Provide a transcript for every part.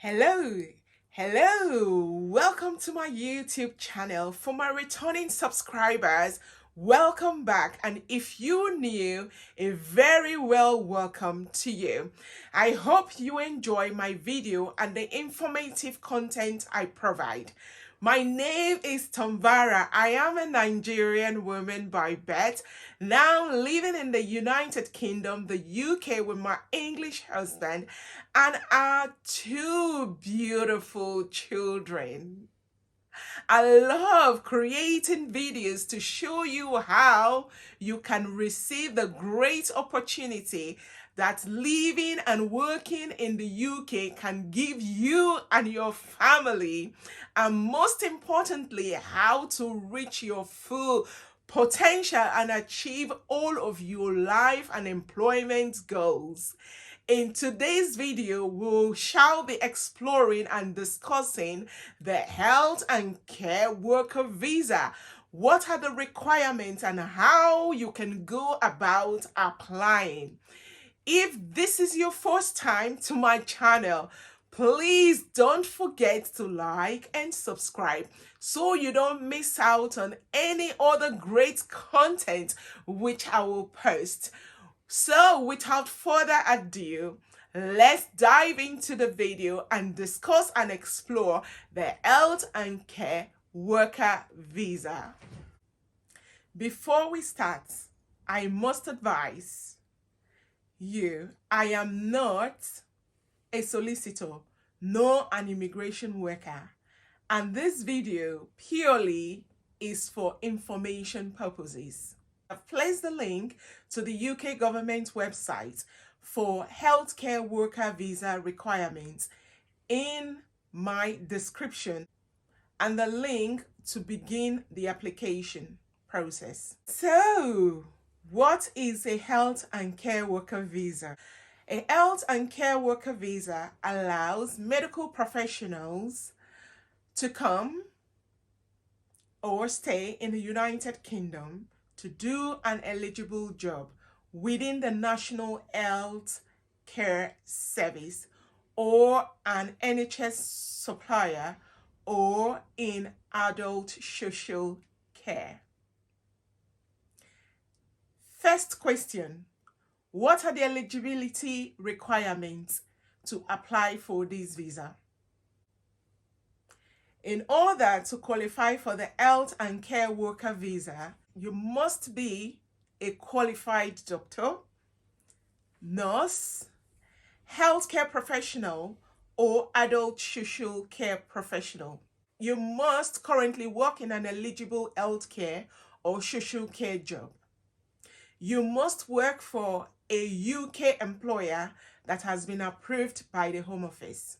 Hello, welcome to my YouTube channel. For my returning subscribers, welcome back. And if you're new, a very well welcome to you. I hope you enjoy my video and the informative content I provide. My name is Tamvara. I am a Nigerian woman by birth, now living in the United Kingdom, the UK, with my English husband and our two beautiful children. I love creating videos to show you how you can receive the great opportunity that living and working in the UK can give you and your family, and most importantly, how to reach your full potential and achieve all of your life and employment goals. In today's video, we shall be exploring and discussing the health and care worker visa. What are the requirements and how you can go about applying? If this is your first time to my channel, please don't forget to like and subscribe so you don't miss out on any other great content which I will post. So without further ado, let's dive into the video and discuss and explore the health and care worker visa. Before we start, I must advise you, I am not a solicitor nor an immigration worker, and this video purely is for information purposes. I've placed the link to the UK government website for healthcare worker visa requirements in my description and the link to begin the application process. So, what is a health and care worker visa? A health and care worker visa allows medical professionals to come or stay in the United Kingdom to do an eligible job within the National Health Care Service or an NHS supplier or in adult social care. First question, what are the eligibility requirements to apply for this visa? In order to qualify for the health and care worker visa, you must be a qualified doctor, nurse, healthcare professional, or adult social care professional. You must currently work in an eligible healthcare or social care job. You must work for a UK employer that has been approved by the Home Office.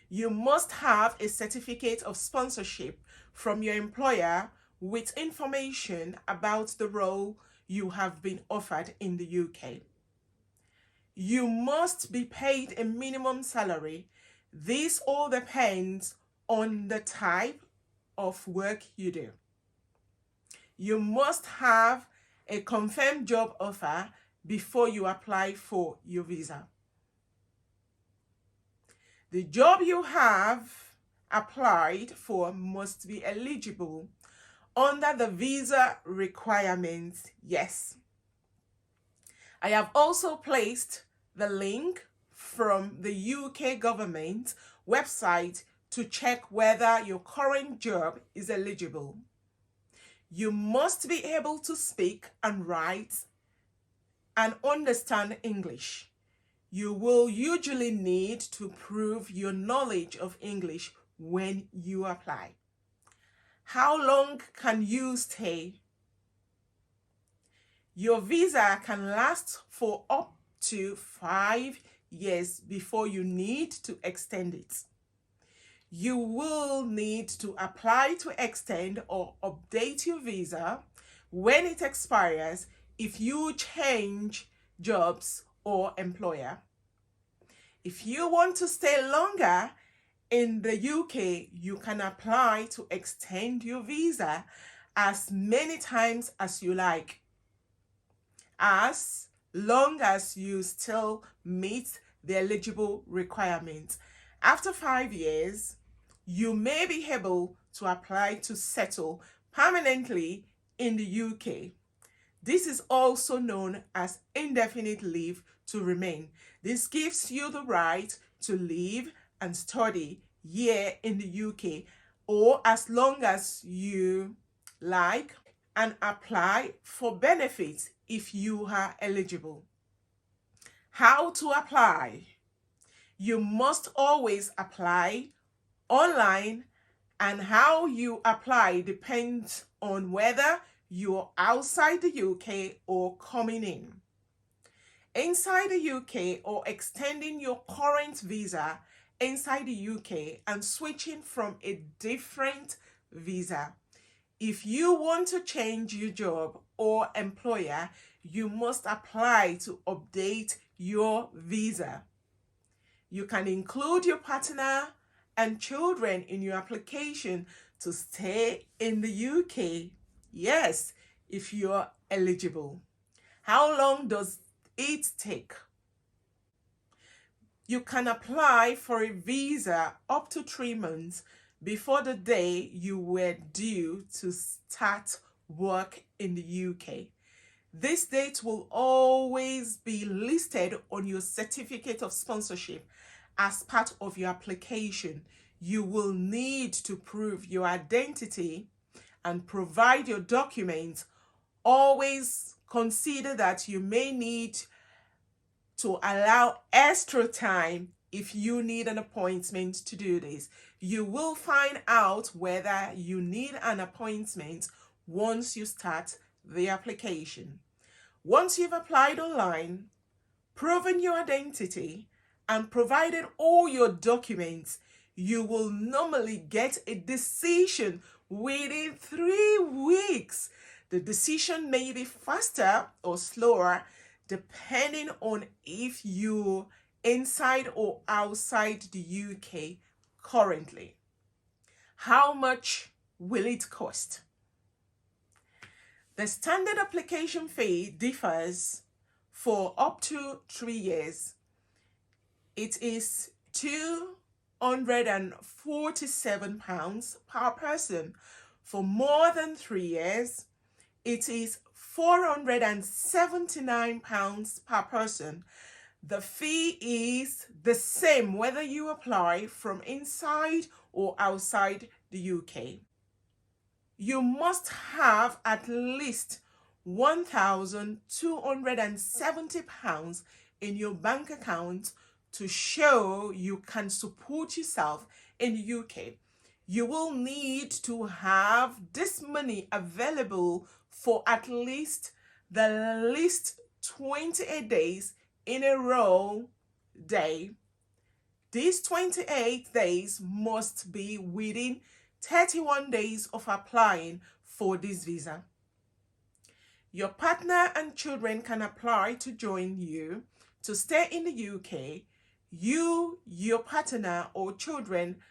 You must have a certificate of sponsorship from your employer with information about the role you have been offered in the UK. You must be paid a minimum salary. This all depends on the type of work you do. You must have a confirmed job offer before you apply for your visa. The job you have applied for must be eligible under the visa requirements, yes. I have also placed the link from the UK government website to check whether your current job is eligible. You must be able to speak and write and understand English. You will usually need to prove your knowledge of English when you apply. How long can you stay? Your visa can last for up to 5 years before you need to extend it. You will need to apply to extend or update your visa when it expires if you change jobs or employer. If you want to stay longer in the UK, you can apply to extend your visa as many times as you like, as long as you still meet the eligible requirements. After 5 years, you may be able to apply to settle permanently in the UK. This is also known as indefinite leave to remain. This gives you the right to live and study here in the UK or as long as you like, and apply for benefits if you are eligible. How to apply? You must always apply online, and how you apply depends on whether you're outside the UK or coming in. Inside the UK or extending your current visa inside the UK and switching from a different visa. If you want to change your job or employer, you must apply to update your visa. You can include your partner and children in your application to stay in the UK. Yes, if you're eligible. How long does it take? You can apply for a visa up to 3 months before the day you were due to start work in the UK. This date will always be listed on your certificate of sponsorship as part of your application. You will need to prove your identity and provide your documents. Always consider that you may need to allow extra time if you need an appointment to do this. You will find out whether you need an appointment once you start the application. Once you've applied online, proven your identity, and provided all your documents, you will normally get a decision within 3 weeks. The decision may be faster or slower depending on if you're inside or outside the UK currently. How much will it cost? The standard application fee differs for up to 3 years. It is £247 per person. For more than 3 years, it is £479 per person. The fee is the same whether you apply from inside or outside the UK. You must have at least £1,270 in your bank account to show you can support yourself in the UK. You will need to have this money available for at least 28 days in a row day. These 28 days must be within 31 days of applying for this visa. Your partner and children can apply to join you to stay in the UK. You, your partner or children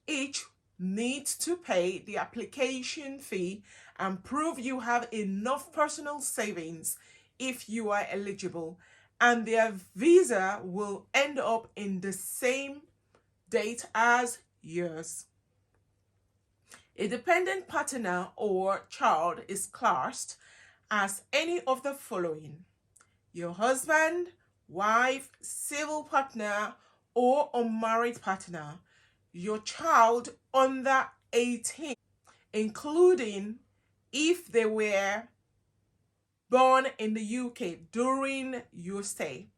each need to pay the application fee and prove you have enough personal savings if you are eligible, and their visa will end up in the same date as yours. A dependent partner or child is classed as any of the following: your husband, wife, civil partner, or unmarried partner, your child under 18, including if they were born in the UK during your stay,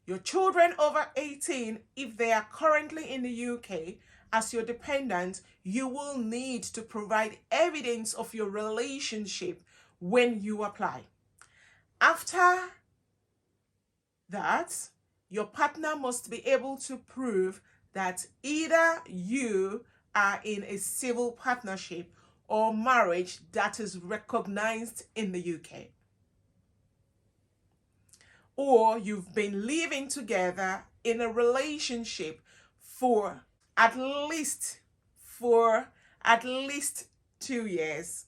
your children over 18, if they are currently in the UK as your dependent. You will need to provide evidence of your relationship when you apply. After that, your partner must be able to prove that either you are in a civil partnership or marriage that is recognized in the UK, or you've been living together in a relationship for at least 2 years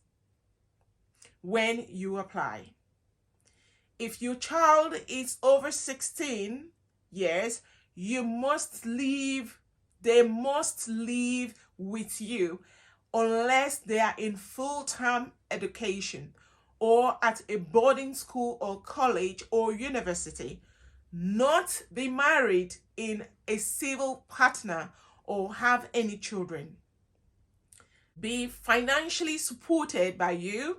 when you apply. If your child is over 16 years, you must leave, they must live with you unless they are in full-time education or at a boarding school or college or university, not be married in a civil partner or have any children. Be financially supported by you.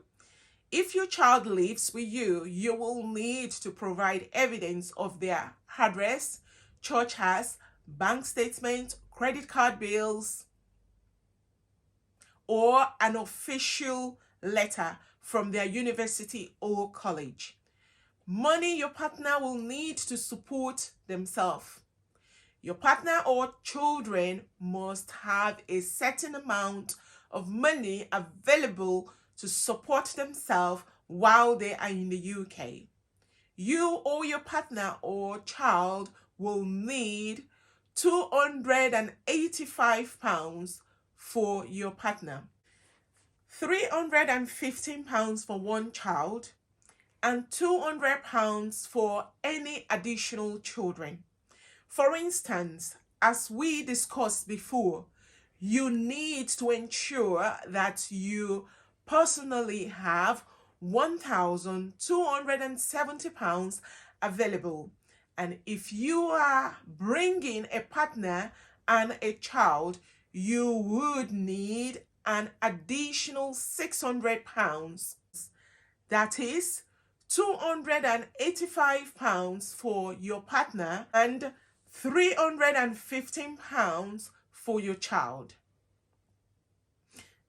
If your child lives with you, you will need to provide evidence of their address, church house, bank statement, credit card bills, or an official letter from their university or college. Money your partner will need to support themselves. Your partner or children must have a certain amount of money available to support themselves while they are in the UK. You or your partner or child will need £285 for your partner, £315 for one child, and £200 for any additional children. For instance, as we discussed before, you need to ensure that you personally have £1,270 available. And if you are bringing a partner and a child, you would need an additional £600. That is £285 for your partner and £315 for your child.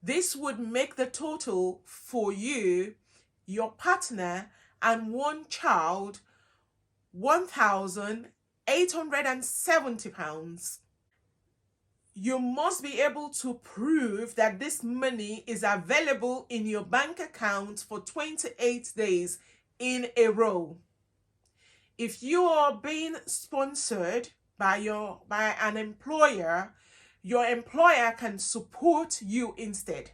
This would make the total for you, your partner, and one child £1,870. You must be able to prove that this money is available in your bank account for 28 days in a row. If you are being sponsored by an employer, your employer can support you instead.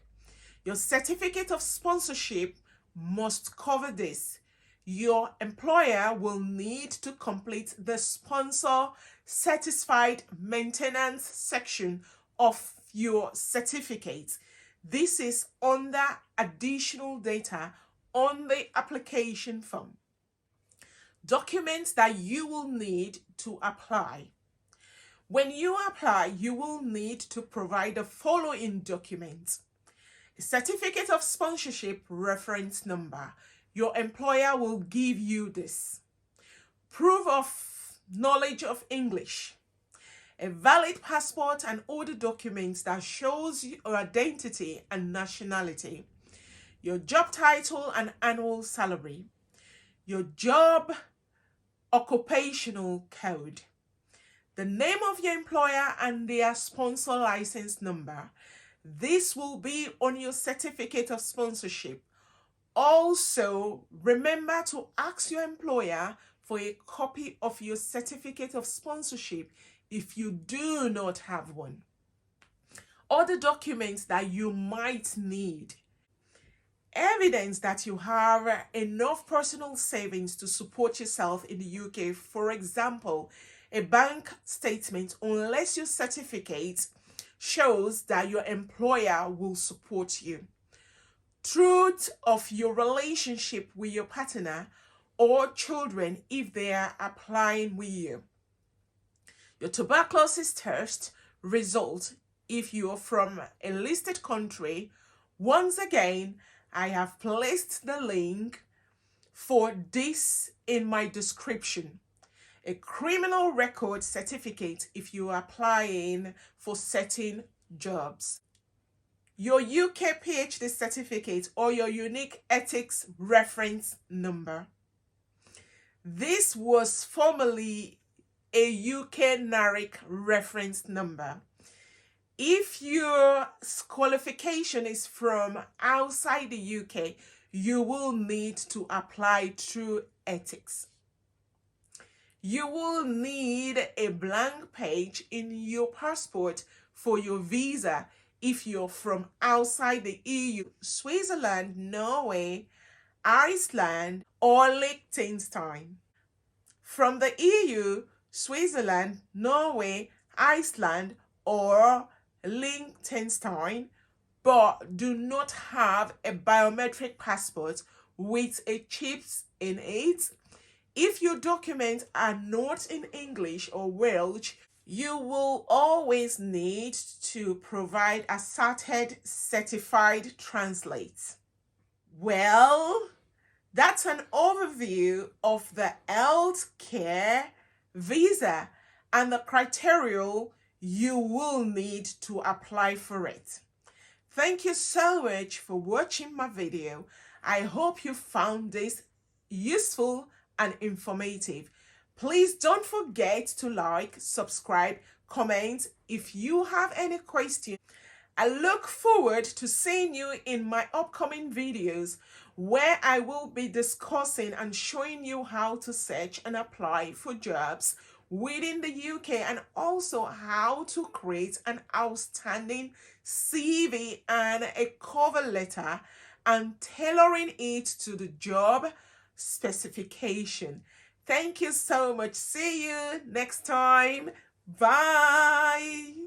Your certificate of sponsorship must cover this. Your employer will need to complete the sponsor satisfied maintenance section of your certificate. This is under additional data on the application form. Documents that you will need to apply. When you apply, you will need to provide the following documents: a certificate of sponsorship reference number. Your employer will give you this. Proof of knowledge of English. A valid passport and other documents that shows your identity and nationality. Your job title and annual salary. Your job occupational code. The name of your employer and their sponsor license number. This will be on your certificate of sponsorship. Also, remember to ask your employer for a copy of your certificate of sponsorship if you do not have one. Other documents that you might need. Evidence that you have enough personal savings to support yourself in the UK. For example, a bank statement, unless your certificate shows that your employer will support you. Truth of your relationship with your partner or children if they are applying with you. Your tuberculosis test result if you are from a listed country. Once again, I have placed the link for this in my description. A criminal record certificate if you are applying for certain jobs. Your UK PhD certificate or your unique ethics reference number. This was formerly a UK NARIC reference number. If your qualification is from outside the UK, you will need to apply through ethics. You will need a blank page in your passport for your visa if you're from outside the EU, Switzerland, Norway, Iceland, or Liechtenstein. From the EU, Switzerland, Norway, Iceland, or Liechtenstein, but do not have a biometric passport with a chip in it. If your documents are not in English or Welsh, you will always need to provide a certified translate. Well, that's an overview of the healthcare visa and the criteria you will need to apply for it. Thank you so much for watching my video. I hope you found this useful and informative. Please don't forget to like, subscribe, comment if you have any questions. I look forward to seeing you in my upcoming videos where I will be discussing and showing you how to search and apply for jobs within the UK, and also how to create an outstanding CV and a cover letter and tailoring it to the job specification. Thank you so much. See you next time. Bye.